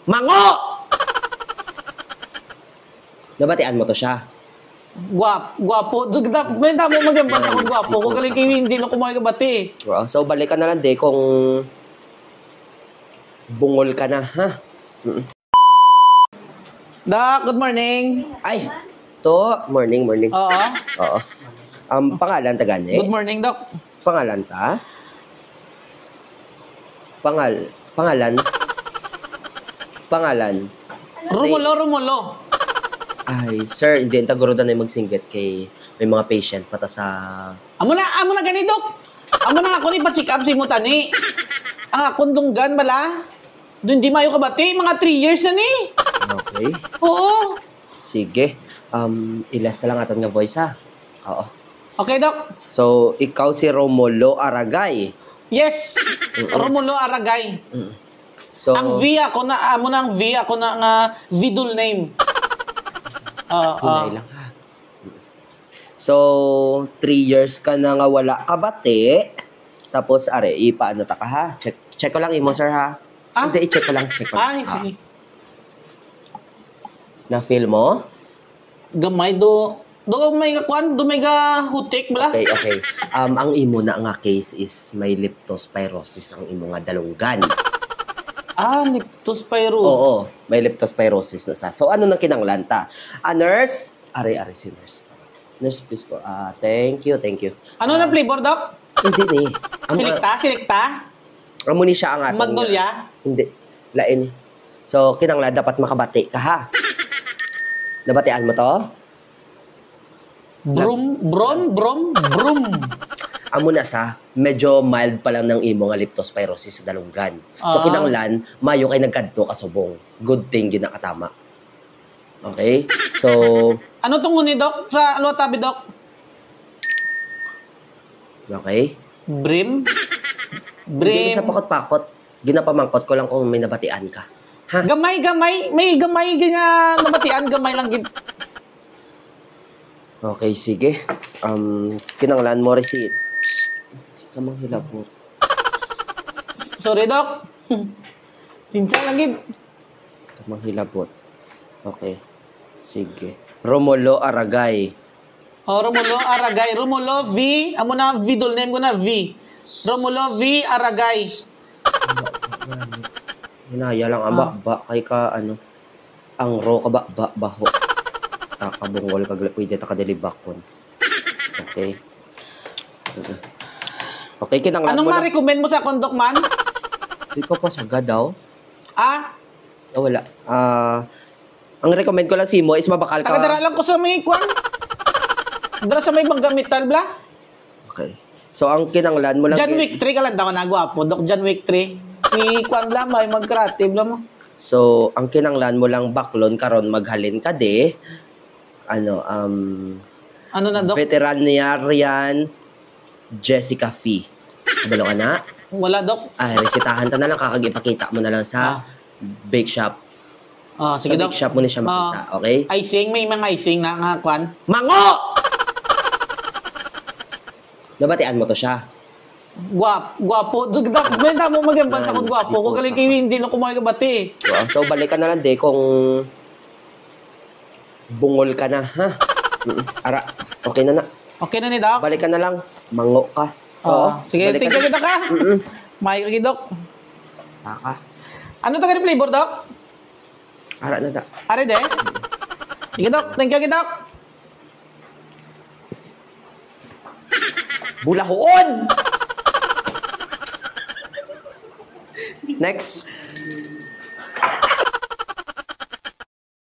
Mango! Nabatian mo to siya. Gwapo. May tamo magambal akong gwapo. Kung galing kayo, hindi na kumain kabati. So, balik ka na lang, de, kung bungol ka na, ha? Doc, good morning. Ay, to, morning. Oo. Oo. Pangalan, tagani? Good morning, Doc. Pangalan ta? Pangalan? Rumulo. Ay, sir, hindi yung tagurudan na magsinggit kay may mga patient pata sa... Amo na gani, Doc. Amo na ako ni pa-check up si Mutani. Ang akondunggan bala. Doon di mayo kabati, mga 3 years na ni. Okay. Oo. Sige. Ilas na lang aton nga voice, ha? Oo. Okay, Doc. So, ikaw si Romulo Aragay. Yes. Rumulo Aragay. So, Ang V ako na, amo na ang V ako na nga vidul name. Hunay lang, ha? So, 3 years ka na nga wala kabati. Tapos, are, ipaano ta ka, ha? Check ko lang imo, sir, ha? Hindi, i-check ko lang. Ay, sige. Na-feel mo? Gamay do may kakwan, do may ga hutik bala. Okay. Ang imo na nga case is may leptospirosis ang imo nga dalunggan. Leptospirosis. Oo, may leptospirosis na sa. So, ano nang kinanglan ta? Nurse? Ari si nurse. Nurse, please po. Thank you. Ano na flavor, Doc? Hindi ni. Silikta? Amo ni siya ang atong... Magnolia? Hindi. Lain. So, kinanglan dapat makabati ka, ha? Nabatian mo to? Brum. Amo na sa, medyo mild pa lang ng imo nga leptospirosis sa dalunggan. So, kinanglan, mayo kay nagkadto ka subong. Good thing ginakatama. Okay? So... Ano tong ni Doc? Sa tabi, Doc? Okay? Brim? Hindi sa pakot-pakot. Ginapamangkot ko lang kung may nabatian ka. Ha? Gamay. May gamay nga nabatian. Gamay lang gid. Okay, sige. Kinanglan mo receipt. Kamang hilabot. Sorry, Doc. Sinsya lang gid. Kamang hilabot. Okay. Sige. Romulo Aragay. Romulo Aragay. Romulo V. Amo na vidul name ko na V. Romulo V. Aragay. Hinaya lang ang ba kay ka ano. Ang ro ka baho. Kakabungol kag pwede ta kadilibakon. Okay. Okay, kinanglan Anong mo. Anong ma-recommend mo sa kondok man? Ikaw pa saga daw. Wala. Ang recommend ko lang si mo is mabakal ka. Tagadara lang ko sa may kwan. Dara sa may banggamit bla. Okay. So, ang kinanglan mo lang... John Wick 3 ka lang daw na gwapo. Doc John Wick 3. Si kwan lang may mag-creative lang mo. So, ang kinanglan mo lang baklon karon maghalin ka de. Ano na, Doc? Veterinarian Jessica Fee. Kabalo ka na? Wala, Doc. Resitahan ta na lang. Kakagipakita mo na lang sa bake shop. Sige, sa Doc. bake shop mo na siya makita. Okay? Icing. May mga icing na nga kwan. Mango! Nabatian mo to siya. Gwapo. Doc, may tamo magambal sa kong gwapo. Kung galing kayo, hindi na kumain kabati. So, balik ka na lang, de, kung bungol ka na, ha? Ara, okay na na. Okay na ni Doc? Balik ka na lang. Mango ka. Sige, tingnan kita ka. May kaki, Doc. Taka. Ano to ganyan flavor, Doc? Ara na da. Are de? Sige, Doc. Thank you, Doc. Bulahoon! Next.